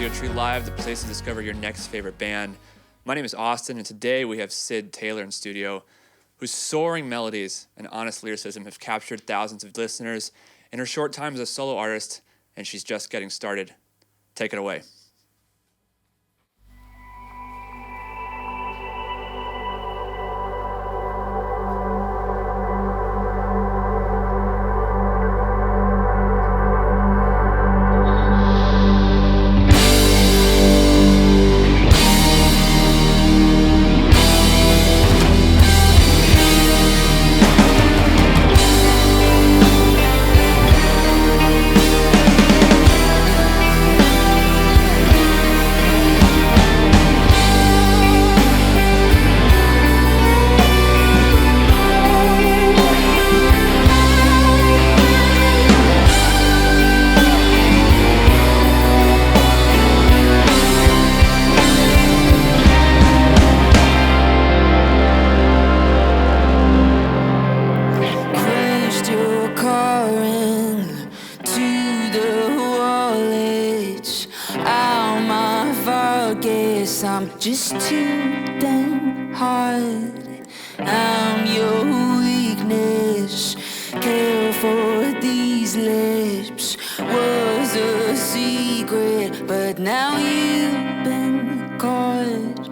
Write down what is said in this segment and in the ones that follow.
Audiotree Live, the place to discover your next favorite band. My name is Austin, and today we have Syd Taylor in studio, whose soaring melodies and honest lyricism have captured thousands of listeners in her short time as a solo artist, and she's just getting started. Take it away. I'm just too damn hard. I'm your weakness. Care for these lips was a secret, but now you've been caught.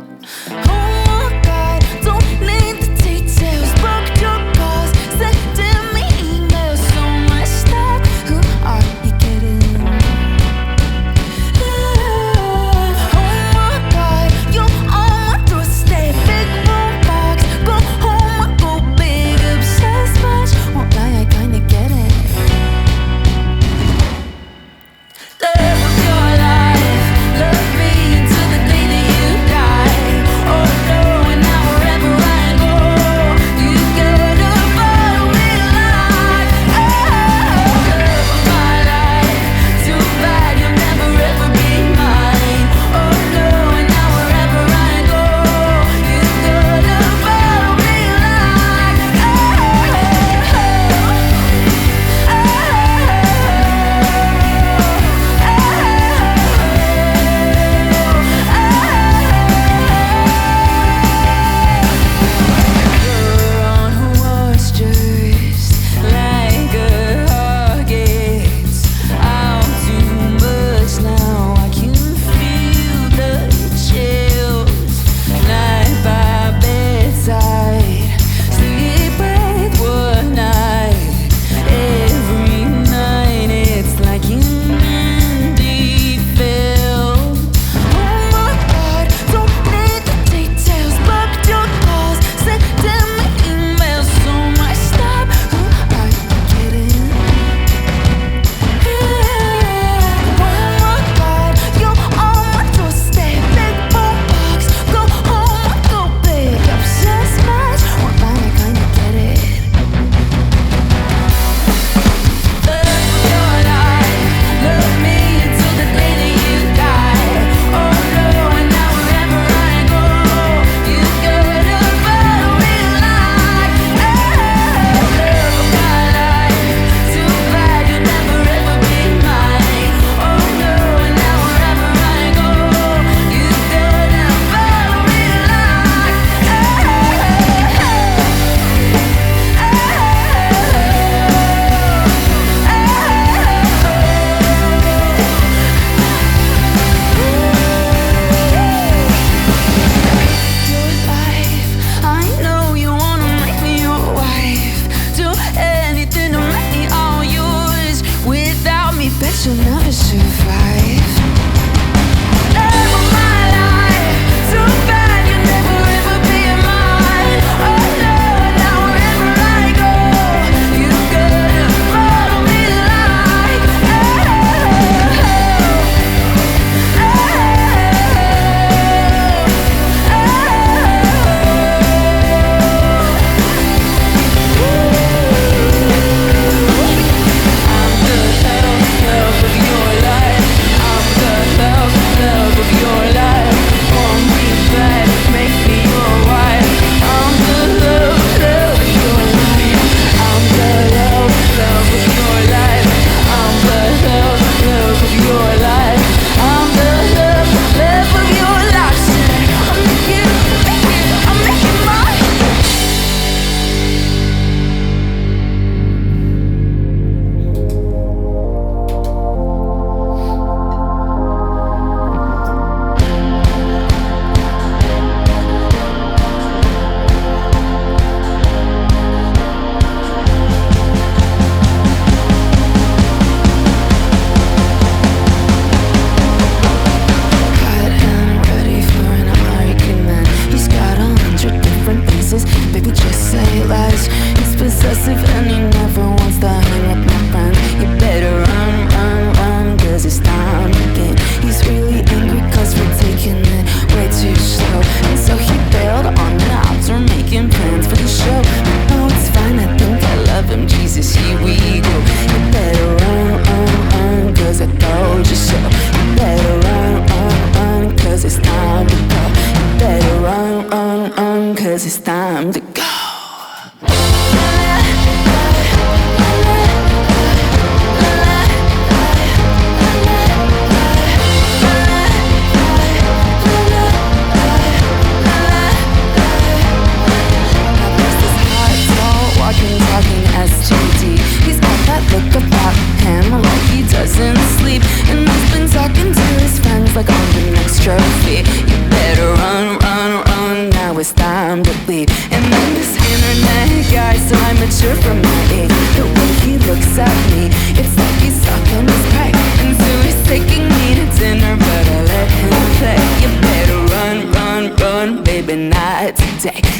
Oh my God, don't need the details. Broke your cause, sending me emails. So much stuff. Who are you kidding?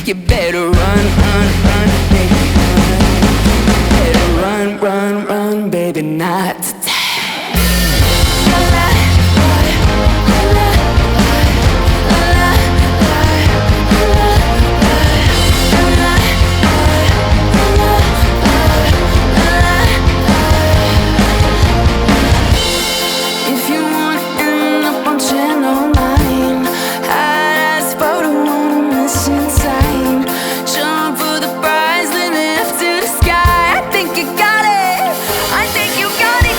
You better run, run, run, baby, run. Better run, run, run, baby, not today. If you want to end up on Channel 9, I'd ask for the one missing sign. Jump for the prize, live it up to the sky. I think you got it. I think you got it.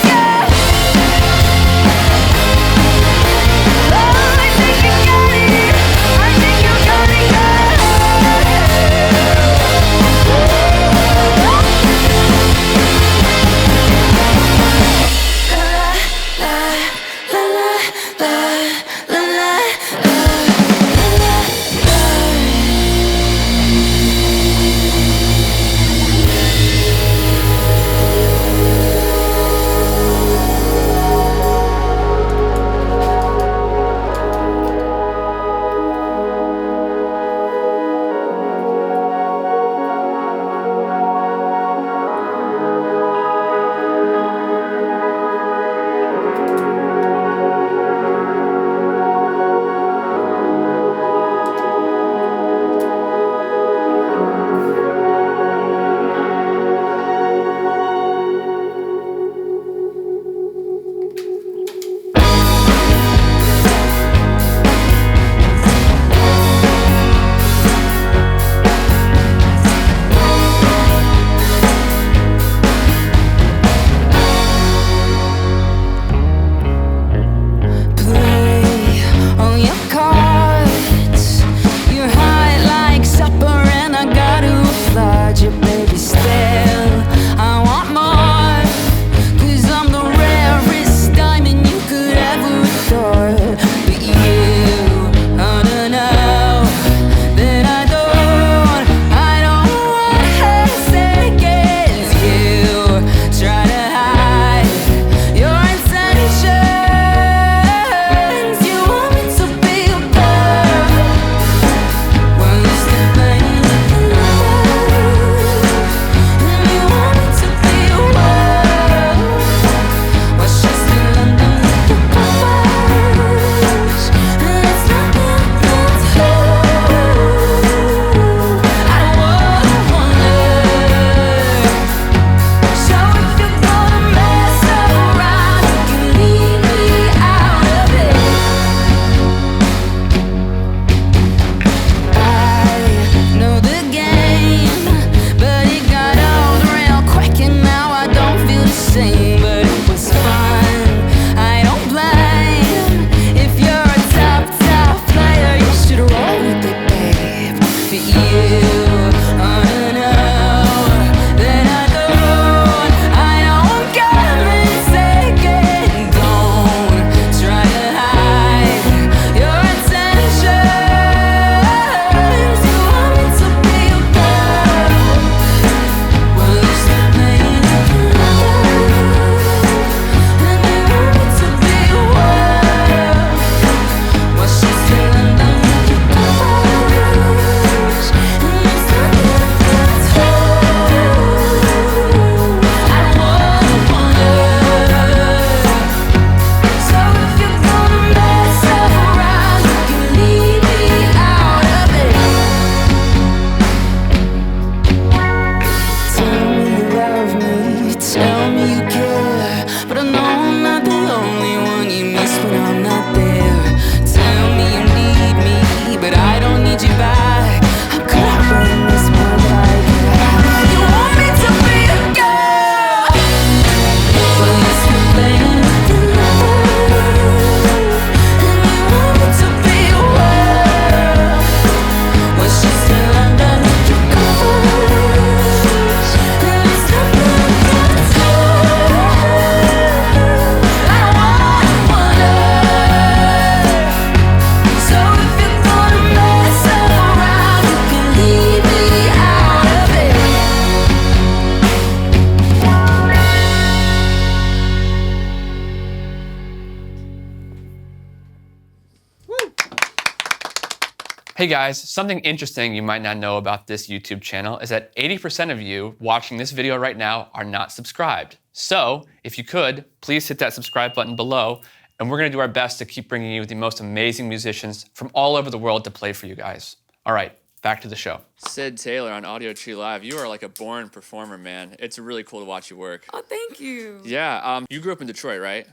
Hey guys, something interesting you might not know about this YouTube channel is that 80% of you watching this video right now are not subscribed. So, if you could, please hit that subscribe button below, and we're gonna do our best to keep bringing you the most amazing musicians from all over the world to play for you guys. All right, back to the show. Syd Taylor on Audiotree Live. You are like a born performer, man. It's really cool to watch you work. Oh, thank you. Yeah, you grew up in Detroit, right?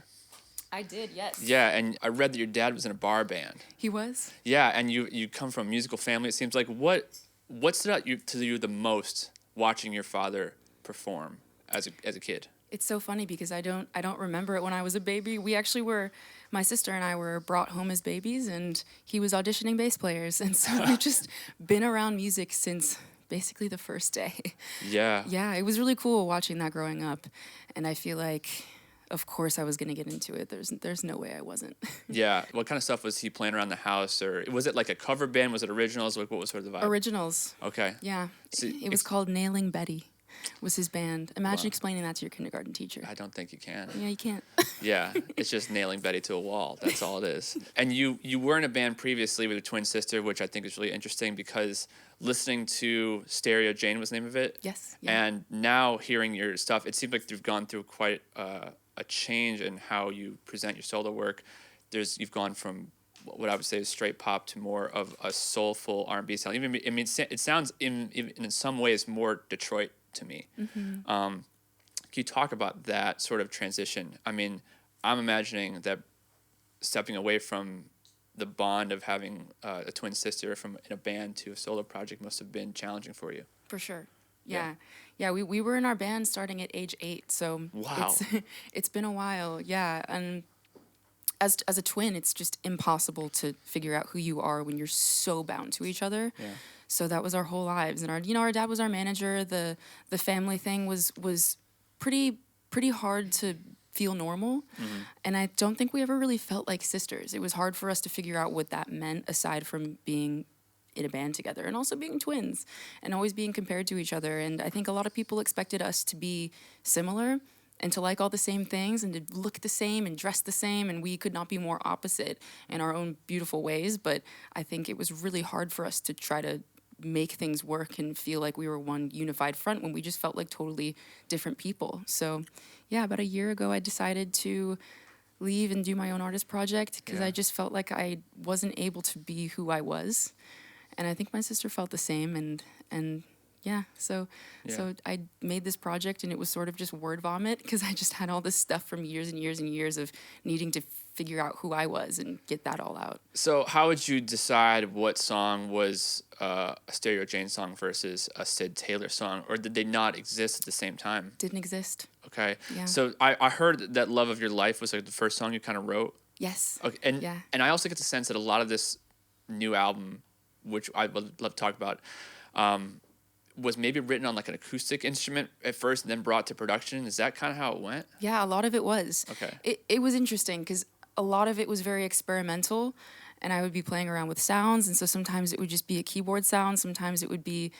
I did, yes. Yeah, and I read that your dad was in a bar band. He was? Yeah, and you come from a musical family. It seems like what stood out to you the most watching your father perform as a kid? It's so funny because I don't remember it when I was a baby. We actually were, my sister and I were brought home as babies, and he was auditioning bass players, and so we've just been around music since basically the first day. Yeah. Yeah, it was really cool watching that growing up, and I feel like, of course, I was gonna get into it. There's no way I wasn't. Yeah. What kind of stuff was he playing around the house, or was it like a cover band? Was it originals? Like, what was sort of the vibe? Originals. Okay. Yeah. So it was called Nailing Betty. Was his band. Imagine explaining that to your kindergarten teacher. I don't think you can. Yeah, you can't. Yeah, it's just nailing Betty to a wall. That's all it is. And you were in a band previously with your twin sister, which I think is really interesting because listening to Stereo Jane was the name of it. Yes. Yeah. And now hearing your stuff, it seems like you've gone through quite a change in how you present your solo work. You've gone from what I would say is straight pop to more of a soulful R&B sound. Even it sounds in some ways more Detroit to me. Mm-hmm. Can you talk about that sort of transition? I mean, I'm imagining that stepping away from the bond of having a twin sister from in a band to a solo project must have been challenging for you. For sure. Yeah. We were in our band starting at age 8, so wow. It's been a while. Yeah, and as a twin, it's just impossible to figure out who you are when you're so bound to each other. Yeah. So that was our whole lives, and our dad was our manager. The family thing was pretty hard to feel normal, and I don't think we ever really felt like sisters. It was hard for us to figure out what that meant aside from being in a band together and also being twins and always being compared to each other. And I think a lot of people expected us to be similar and to like all the same things and to look the same and dress the same, and we could not be more opposite in our own beautiful ways. But I think it was really hard for us to try to make things work and feel like we were one unified front when we just felt like totally different people. So yeah, about a year ago I decided to leave and do my own artist project because I just felt like I wasn't able to be who I was. And I think my sister felt the same, and so I made this project, and it was sort of just word vomit because I just had all this stuff from years and years and years of needing to figure out who I was and get that all out. So how would you decide what song was a Stereo Jane song versus a Syd Taylor song, or did they not exist at the same time? Didn't exist. Okay. Yeah. So I heard that Love of Your Life was like the first song you kind of wrote. Yes. Okay. And I also get the sense that a lot of this new album, which I would love to talk about, was maybe written on like an acoustic instrument at first and then brought to production. Is that kind of how it went? Yeah, a lot of it was. Okay. It was interesting because a lot of it was very experimental, and I would be playing around with sounds, and so sometimes it would just be a keyboard sound, sometimes it would be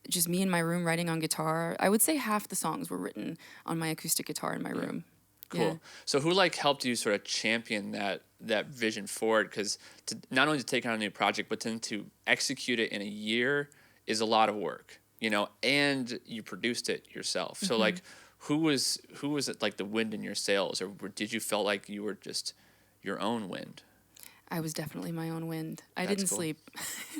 just me in my room writing on guitar. I would say half the songs were written on my acoustic guitar in my room. Cool. Yeah. So who helped you sort of champion that vision forward? Because not only to take on a new project, but then to execute it in a year is a lot of work, and you produced it yourself. So who was it like the wind in your sails, or did you feel like you were just your own wind? I was definitely my own wind. I That's didn't cool. sleep.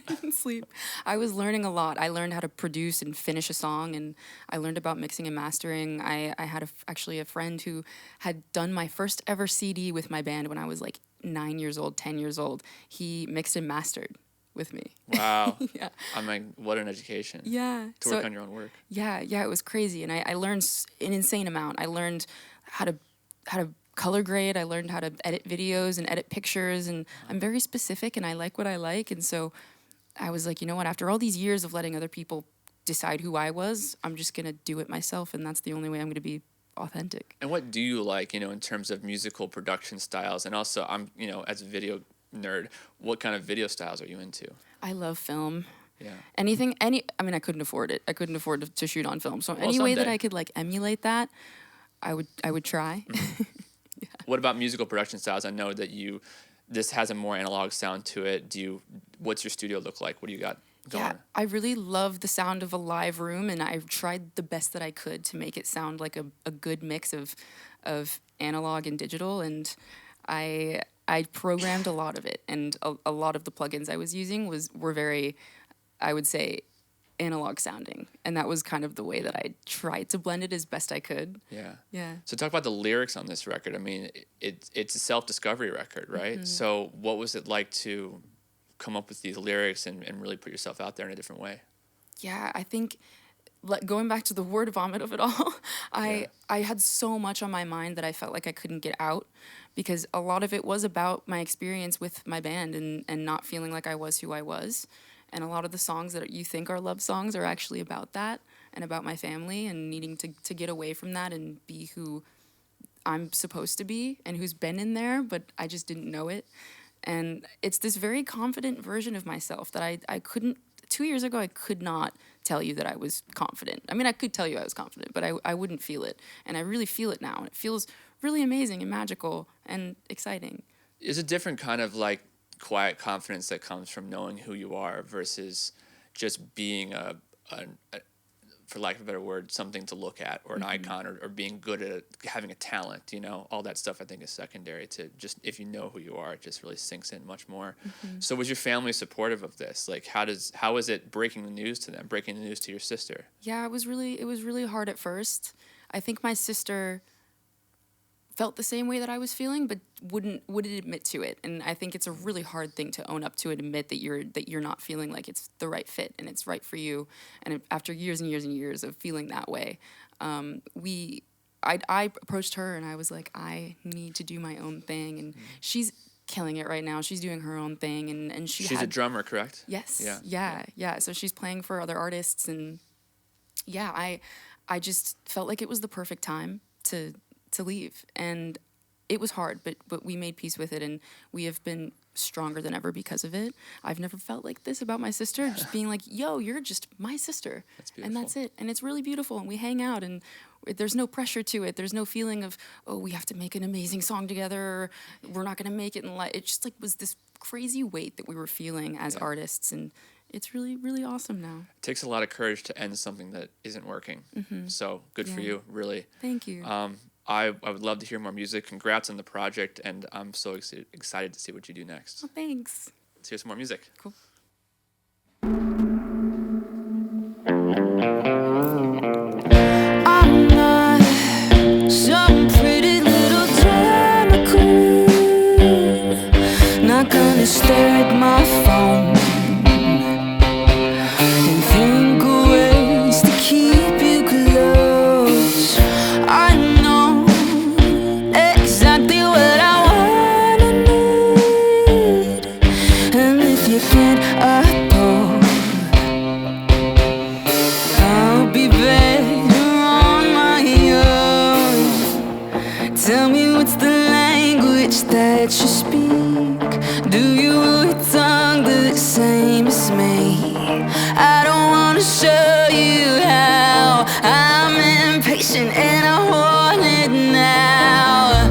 I didn't sleep. I was learning a lot. I learned how to produce and finish a song, and I learned about mixing and mastering. I had actually a friend who had done my first ever CD with my band when I was like 9 years old, 10 years old. He mixed and mastered with me. Wow. Yeah. I'm like, what an education. Yeah. To work on your own work. Yeah, it was crazy, and I learned an insane amount. I learned how to color grade. I learned how to edit videos and edit pictures, and I'm very specific, and I like what I like. And so I was like, you know what? After all these years of letting other people decide who I was, I'm just gonna do it myself, and that's the only way I'm gonna be authentic. And what do you like, in terms of musical production styles? And also, I'm, as a video nerd, what kind of video styles are you into? I love film. Yeah. I mean, I couldn't afford it. I couldn't afford to shoot on film. So any way that I could emulate that, I would try. What about musical production styles? I know that this has a more analog sound to it. What's your studio look like? What do you got going? Yeah, I really love the sound of a live room, and I've tried the best that I could to make it sound like a good mix of analog and digital, and I programmed a lot of it, and a lot of the plugins I was using were very, I would say, analog sounding, and that was kind of the way that I tried to blend it as best I could. Yeah. So talk about the lyrics on this record. I mean, it's a self-discovery record, right? Mm-hmm. So what was it like to come up with these lyrics and really put yourself out there in a different way? Yeah, I think going back to the word vomit of it all, I had so much on my mind that I felt like I couldn't get out, because a lot of it was about my experience with my band and not feeling like I was who I was. And a lot of the songs that you think are love songs are actually about that and about my family and needing to get away from that and be who I'm supposed to be and who's been in there, but I just didn't know it. And it's this very confident version of myself that I couldn't, 2 years ago, I could not tell you that I was confident. I mean, I could tell you I was confident, but I wouldn't feel it. And I really feel it now. And it feels really amazing and magical and exciting. It's a different kind of like quiet confidence that comes from knowing who you are versus just being a for lack of a better word, something to look at or an icon or being good at having a talent, all that stuff I think is secondary to just, if you know who you are, it just really sinks in much more. So was your family supportive of this? Like how is it breaking the news to them, breaking the news to your sister? Yeah, it was really hard at first. I think my sister felt the same way that I was feeling, but wouldn't admit to it. And I think it's a really hard thing to own up to and admit that you're not feeling like it's the right fit and it's right for you. And after years and years and years of feeling that way, I approached her and I was like, I need to do my own thing. And she's killing it right now. She's doing her own thing, and she's a drummer, correct? Yes. Yeah. So she's playing for other artists, and yeah, I just felt like it was the perfect time to leave, and it was hard, but we made peace with it, and we have been stronger than ever because of it. I've never felt like this about my sister, just being like, yo, you're just my sister. That's beautiful. And that's it. And it's really beautiful, and we hang out, and there's no pressure to it. There's no feeling of, oh, we have to make an amazing song together, or we're not going to make it in life. It just like was this crazy weight that we were feeling as artists, and it's really, really awesome now. It takes a lot of courage to end something that isn't working. So good for you, really. Thank you. I would love to hear more music. Congrats on the project, and I'm so excited to see what you do next. Oh, thanks. Let's hear some more music. Cool. I'm not some pretty little drama queen. Not gonna stare at my phone and think of ways to keep you close. I know exactly what I wanna need, and if you can't afford, I'll be better on my own. Tell me, what's the language that you speak? Do you have a tongue the same as me? I don't wanna show you how I'm impatient and I want it now.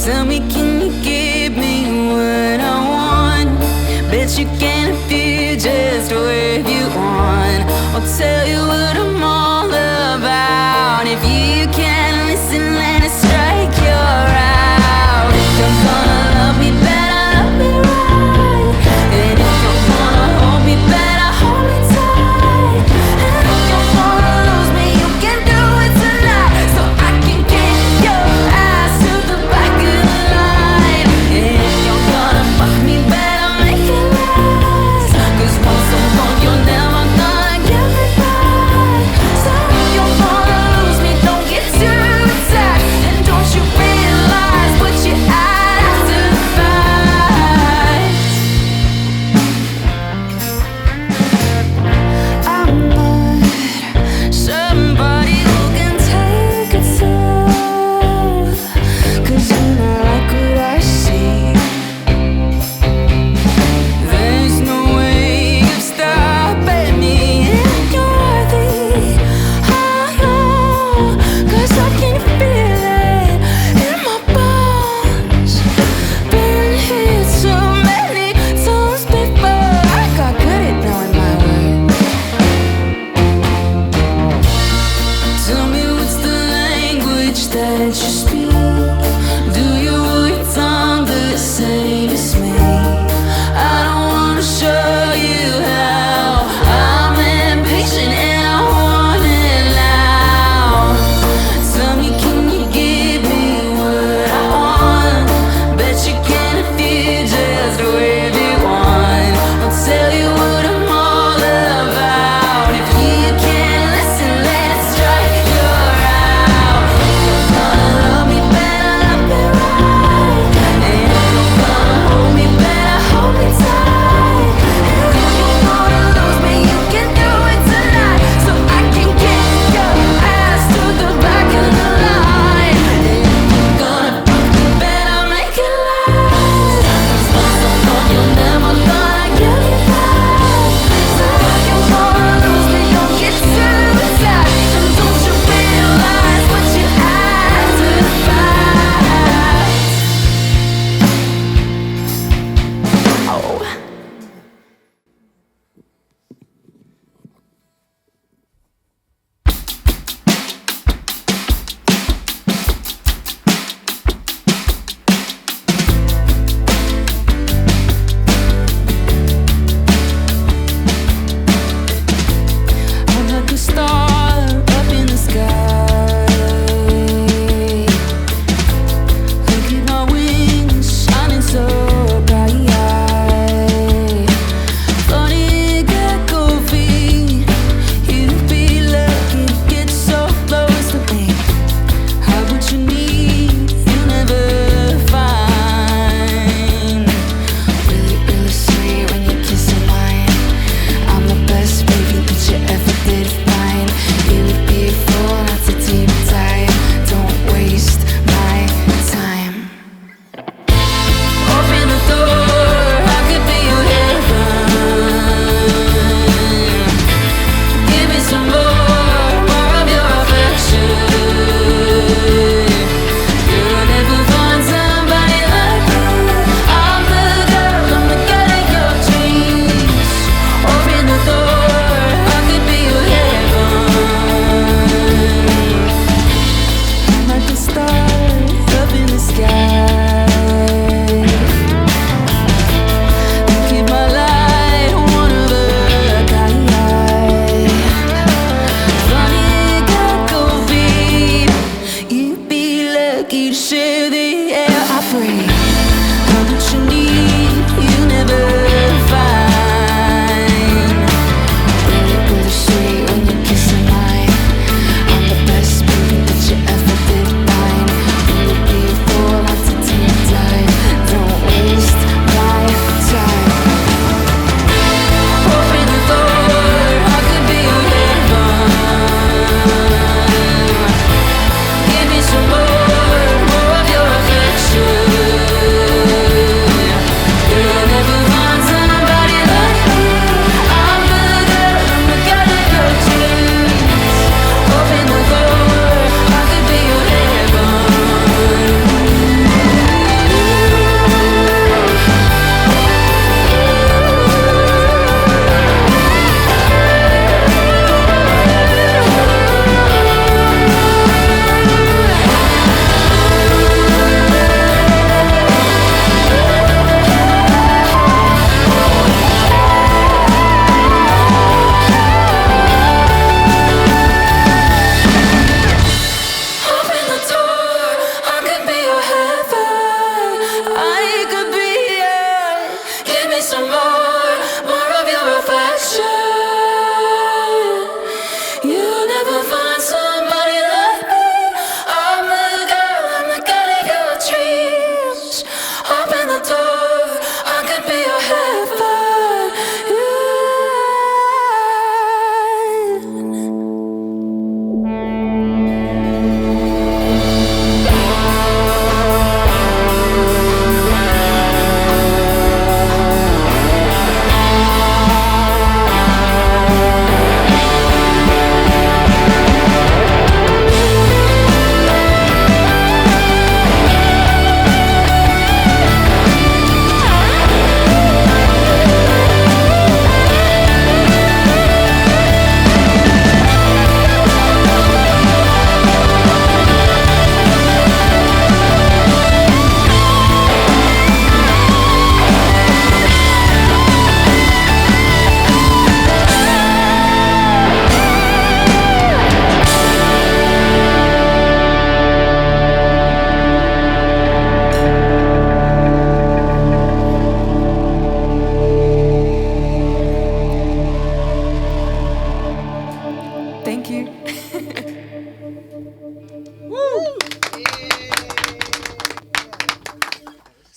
Tell me, can you give me what I want? Bet you can if you just wave you on. I'll tell you what I'm all about. If you can't listen, let it strike you out. If you're gonna love me, better love me right. And if you wanna hold me, better hold me tight. And if you wanna lose me, you can do it tonight, so I can get your ass to the back of the line. And if you're gonna fuck me, better make it last, 'cause once I'm gone, you're never gonna get me back. let you speak. Do your tongue the same as me? I don't wanna show you how I'm impatient and I want it now. Tell me, can you give me what I want? Bet you can if you just wave it one. I'll tell you what I'm all about. If you can't listen, let's strike your out. Gonna love me better, love me right. And you're gonna hold me better, hold me tight. And if you wanna lose me, you can do it tonight. So I can get your ass to the back of the line. And you're gonna better make it last. So you're never gonna get me back. So if you wanna lose me, don't get too attached. And don't you realize what you have to fight? Oh. I'm like a star up in the sky. Look at my wings shining so bright. Funny get goofy. You'd be lucky to get so close to me. How what you need, you never find. Really, really sweet when you kiss mine. I'm the best baby that you ever did find. You would be a fool not to deep dive. Don't waste my time. Open the door, I could be your heaven. Give me some more of your affection. You'll never find somebody like me. I'm the girl of your dreams. Open the door, I could be your heaven. I'm like a star up in the sky. Keep my light one of a kind. Funny got COVID. You'd be lucky to share the air I breathe. How much you need, you never find. Really, really sweet when you kiss mine. I'm the best baby that you ever did find. You would be a fool not to deep dive. Don't waste my time. Open the door, I could be your heaven. Give me some more of your affection.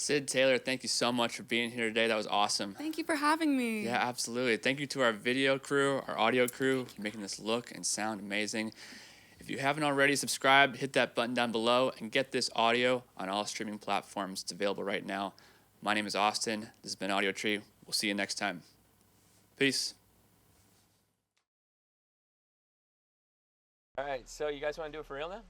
Syd Taylor, thank you so much for being here today. That was awesome. Thank you for having me. Yeah, absolutely. Thank you to our video crew, our audio crew, for making this look and sound amazing. If you haven't already subscribed, hit that button down below and get this audio on all streaming platforms. It's available right now. My name is Austin. This has been Audiotree. We'll see you next time. Peace. All right, so you guys want to do it for real now?